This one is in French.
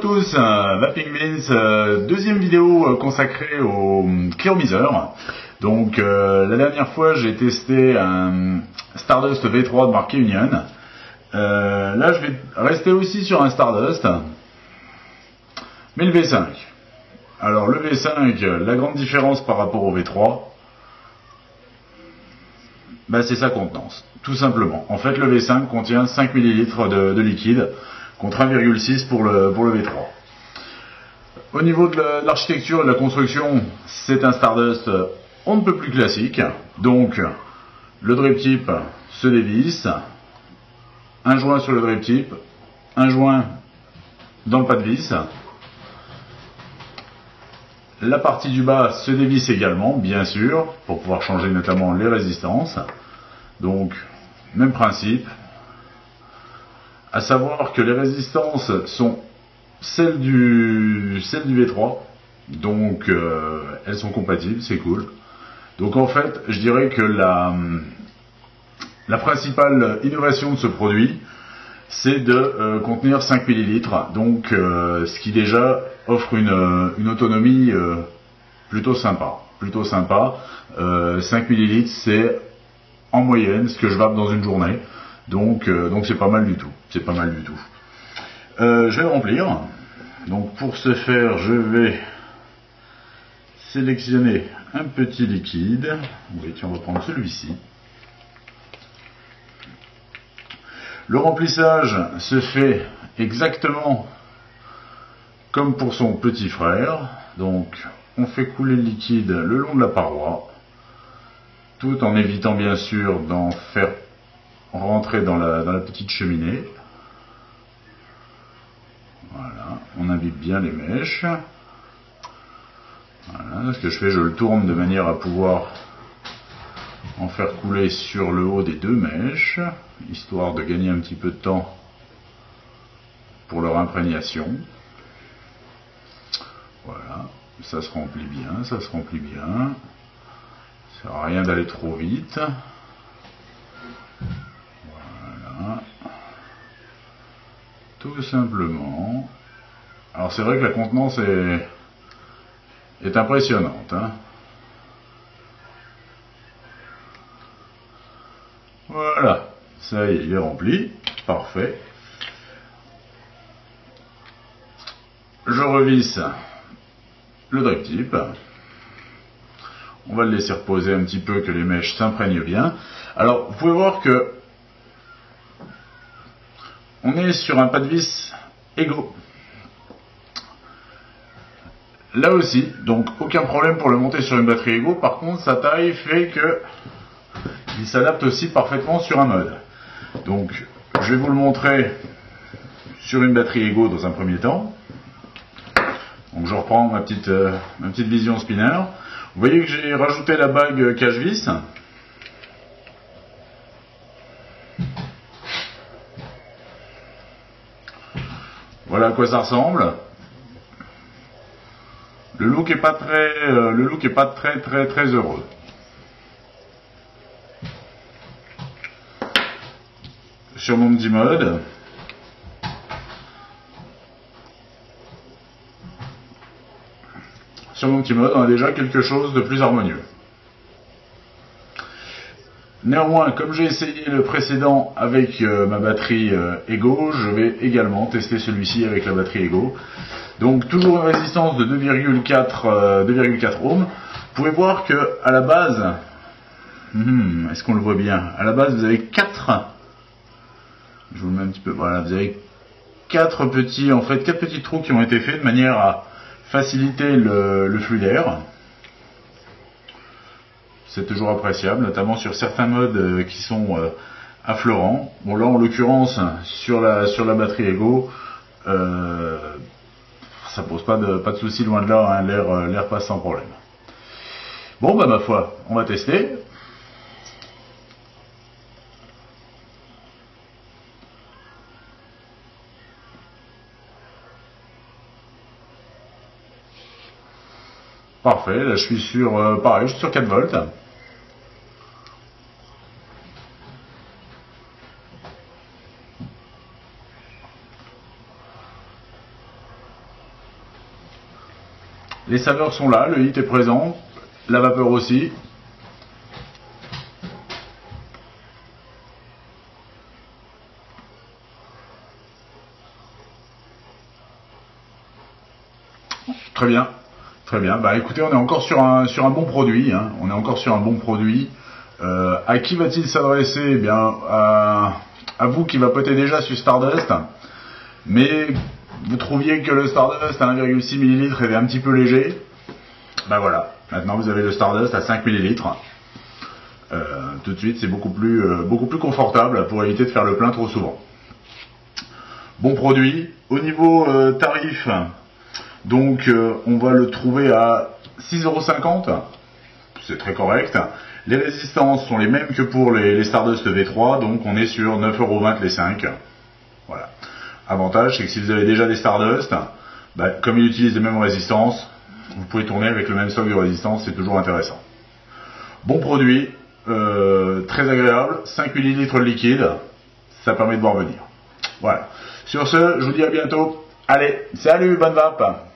tous, Vaping Beans, deuxième vidéo consacrée au clearmiser. Donc la dernière fois j'ai testé un Stardust V3 de marque Union. Là je vais rester aussi sur un Stardust, mais le V5. Alors le V5, la grande différence par rapport au V3, c'est sa contenance, tout simplement. En fait le V5 contient 5 ml de liquide, contre 1,6 pour le V3. Au niveau de l'architecture et de la construction, c'est un Stardust on ne peut plus classique. Donc, le drip tip se dévisse, un joint sur le drip tip, un joint dans le pas de vis. La partie du bas se dévisse également, bien sûr, pour pouvoir changer notamment les résistances. Donc, même principe. À savoir que les résistances sont celles du V3, donc elles sont compatibles, c'est cool. Donc en fait, je dirais que la principale innovation de ce produit, c'est de contenir 5 ml, donc ce qui déjà offre une autonomie plutôt sympa. 5 ml, c'est en moyenne ce que je vape dans une journée. Donc c'est pas mal du tout. Je vais le remplir. Donc pour ce faire, je vais sélectionner un petit liquide. Oui, tiens, on va prendre celui-ci. Le remplissage se fait exactement comme pour son petit frère. Donc on fait couler le liquide le long de la paroi, tout en évitant bien sûr d'en faire rentrer dans la petite cheminée. Voilà, on imbibe bien les mèches. Voilà, ce que je fais, je le tourne de manière à pouvoir en faire couler sur le haut des deux mèches, histoire de gagner un petit peu de temps pour leur imprégnation. Voilà, ça se remplit bien. Ça sert à rien d'aller trop vite. Voilà. Tout simplement. Alors c'est vrai que la contenance est impressionnante. Voilà, ça y est, il est rempli. Parfait. Je revisse le drip tip. On va le laisser reposer un petit peu, que les mèches s'imprègnent bien. Alors, vous pouvez voir que on est sur un pas de vis Ego. Là aussi, donc aucun problème pour le monter sur une batterie Ego. Par contre, sa taille fait que il s'adapte aussi parfaitement sur un mode. Donc, je vais vous le montrer sur une batterie Ego dans un premier temps. Donc, je reprends ma petite vision spinner. Vous voyez que j'ai rajouté la bague cache-vis. Voilà à quoi ça ressemble. Le look est pas très heureux. Sur mon petit mode, on a déjà quelque chose de plus harmonieux. Néanmoins, comme j'ai essayé le précédent avec ma batterie Ego, je vais également tester celui-ci avec la batterie Ego. Donc toujours une résistance de 2,4 ohms. Vous pouvez voir que à la base, est-ce qu'on le voit bien? À la base, vous avez 4. Je vous le mets un petit peu. Voilà, vous avez 4 petits trous qui ont été faits de manière à faciliter le flux d'air. C'est toujours appréciable, notamment sur certains modes qui sont affleurants. Bon là, en l'occurrence, sur la batterie Ego, ça pose pas de souci, loin de là, l'air passe sans problème. Bon ma foi, on va tester. Parfait, là je suis sur, pareil, je suis sur 4 volts. Les saveurs sont là, le hit est présent, la vapeur aussi. Très bien, très bien. Bah écoutez, on est encore sur un bon produit. Hein. On est encore sur un bon produit. À qui va-t-il s'adresser? Eh bien, à vous qui vapotez déjà sur Stardust, mais vous trouviez que le Stardust à 1,6 ml était un petit peu léger. Ben voilà, maintenant vous avez le Stardust à 5 ml. Tout de suite, c'est beaucoup plus confortable pour éviter de faire le plein trop souvent. Bon produit. Au niveau tarif, donc on va le trouver à 6,50 €. C'est très correct. Les résistances sont les mêmes que pour les Stardust V3, donc on est sur 9,20 € les 5. Voilà. Avantage, c'est que si vous avez déjà des Stardust, bah, comme ils utilisent les mêmes résistances, vous pouvez tourner avec le même stock de résistance, c'est toujours intéressant. Bon produit, très agréable, 5 ml de liquide, ça permet de voir venir. Voilà. Sur ce, je vous dis à bientôt. Allez, salut, bonne vape!